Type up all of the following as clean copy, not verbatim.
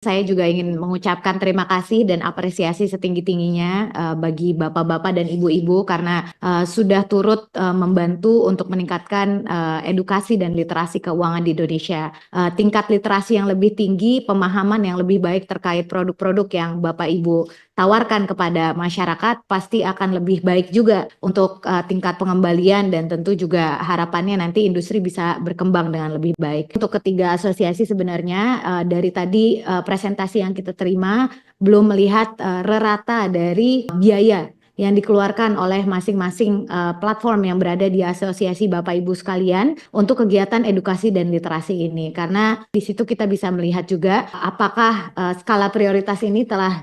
Saya juga ingin mengucapkan terima kasih dan apresiasi setinggi-tingginya bagi bapak-bapak dan ibu-ibu karena sudah turut membantu untuk meningkatkan edukasi dan literasi keuangan di Indonesia. Tingkat literasi yang lebih tinggi, pemahaman yang lebih baik terkait produk-produk yang Bapak Ibu tawarkan kepada masyarakat pasti akan lebih baik juga untuk tingkat pengembalian dan tentu juga harapannya nanti industri bisa berkembang dengan lebih baik. Untuk ketiga asosiasi sebenarnya dari tadi presentasi yang kita terima belum melihat rerata dari biaya yang dikeluarkan oleh masing-masing platform yang berada di asosiasi Bapak Ibu sekalian untuk kegiatan edukasi dan literasi ini. Karena di situ kita bisa melihat juga apakah skala prioritas ini telah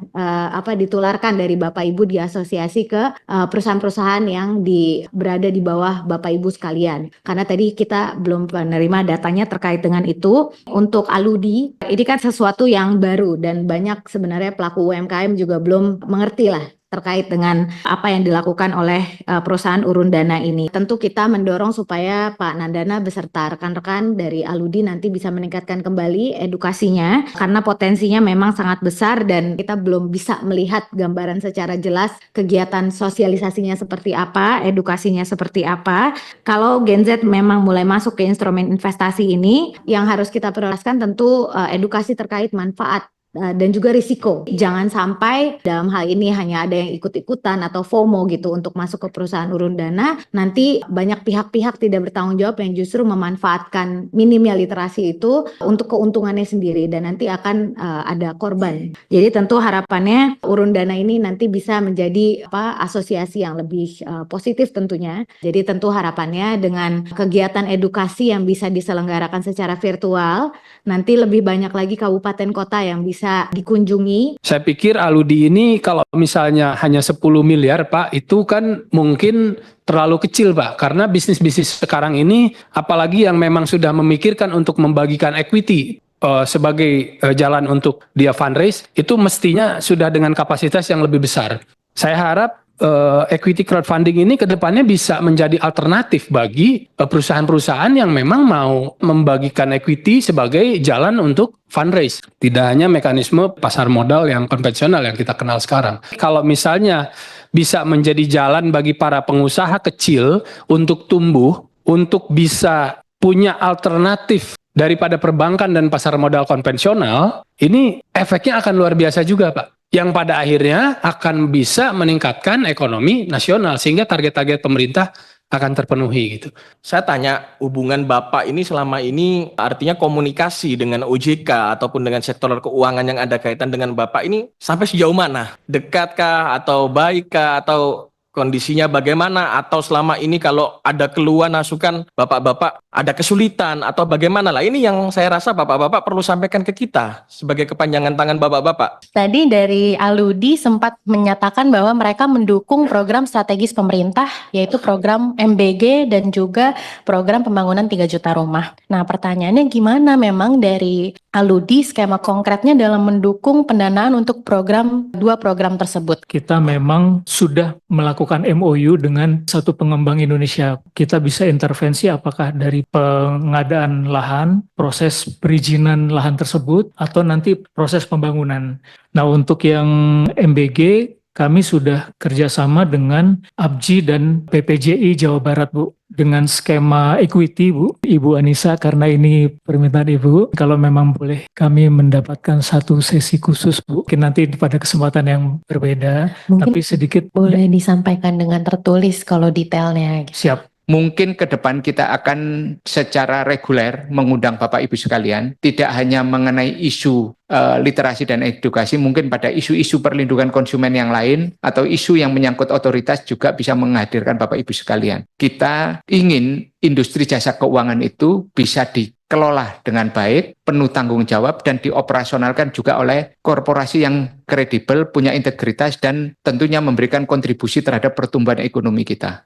ditularkan dari Bapak Ibu di asosiasi ke perusahaan-perusahaan yang berada di bawah Bapak Ibu sekalian. Karena tadi kita belum menerima datanya terkait dengan itu. Untuk Aludi, ini kan sesuatu yang baru dan banyak sebenarnya pelaku UMKM juga belum mengerti lah terkait dengan apa yang dilakukan oleh perusahaan urun dana ini. Tentu kita mendorong supaya Pak Nandana beserta rekan-rekan dari Aludi nanti bisa meningkatkan kembali edukasinya karena potensinya memang sangat besar dan kita belum bisa melihat gambaran secara jelas kegiatan sosialisasinya seperti apa, edukasinya seperti apa. Kalau Gen Z memang mulai masuk ke instrumen investasi ini, yang harus kita prioritaskan tentu edukasi terkait manfaat dan juga risiko. Jangan sampai dalam hal ini hanya ada yang ikut-ikutan atau FOMO gitu untuk masuk ke perusahaan urun dana, nanti banyak pihak-pihak tidak bertanggung jawab yang justru memanfaatkan minimnya literasi itu untuk keuntungannya sendiri dan nanti akan ada korban. Jadi tentu harapannya urun dana ini nanti bisa menjadi asosiasi yang lebih positif tentunya. Jadi tentu harapannya dengan kegiatan edukasi yang bisa diselenggarakan secara virtual, nanti lebih banyak lagi kabupaten kota yang bisa dikunjungi. Saya pikir Aludi ini kalau misalnya hanya 10 miliar Pak, itu kan mungkin terlalu kecil Pak. Karena bisnis-bisnis sekarang ini, apalagi yang memang sudah memikirkan untuk membagikan equity sebagai jalan untuk dia fundraise, itu mestinya sudah dengan kapasitas yang lebih besar. Saya harap equity crowdfunding ini ke depannya bisa menjadi alternatif bagi perusahaan-perusahaan yang memang mau membagikan equity sebagai jalan untuk fundraise. Tidak hanya mekanisme pasar modal yang konvensional yang kita kenal sekarang. Kalau misalnya bisa menjadi jalan bagi para pengusaha kecil untuk tumbuh, untuk bisa punya alternatif daripada perbankan dan pasar modal konvensional, ini efeknya akan luar biasa juga Pak. Yang pada akhirnya akan bisa meningkatkan ekonomi nasional sehingga target-target pemerintah akan terpenuhi gitu. Saya tanya hubungan Bapak ini selama ini artinya komunikasi dengan OJK ataupun dengan sektor keuangan yang ada kaitan dengan Bapak ini sampai sejauh mana? Dekatkah atau baikkah atau kondisinya bagaimana atau selama ini kalau ada keluhan masukan bapak-bapak ada kesulitan atau bagaimana lah, ini yang saya rasa bapak-bapak perlu sampaikan ke kita sebagai kepanjangan tangan bapak-bapak. Tadi dari Aludi sempat menyatakan bahwa mereka mendukung program strategis pemerintah yaitu program MBG dan juga program pembangunan 3 juta rumah. Nah pertanyaannya gimana memang dari Aludi skema konkretnya dalam mendukung pendanaan untuk dua program tersebut? Kita memang sudah melakukan MOU dengan satu pengembang Indonesia. Kita bisa intervensi apakah dari pengadaan lahan, proses perizinan lahan tersebut, atau nanti proses pembangunan. Nah untuk yang MBG, kami sudah kerjasama dengan ABJI dan PPJI Jawa Barat, Bu. Dengan skema equity, Bu. Ibu Anissa, karena ini permintaan Ibu, kalau memang boleh kami mendapatkan satu sesi khusus, Bu. Mungkin nanti pada kesempatan yang berbeda, Mungkin tapi sedikit boleh disampaikan dengan tertulis kalau detailnya. siap. Mungkin ke depan kita akan secara reguler mengundang Bapak Ibu sekalian, tidak hanya mengenai isu literasi dan edukasi, mungkin pada isu-isu perlindungan konsumen yang lain atau isu yang menyangkut otoritas juga bisa menghadirkan Bapak Ibu sekalian. Kita ingin industri jasa keuangan itu bisa dikelola dengan baik, penuh tanggung jawab, dan dioperasionalkan juga oleh korporasi yang kredibel, punya integritas, dan tentunya memberikan kontribusi terhadap pertumbuhan ekonomi kita.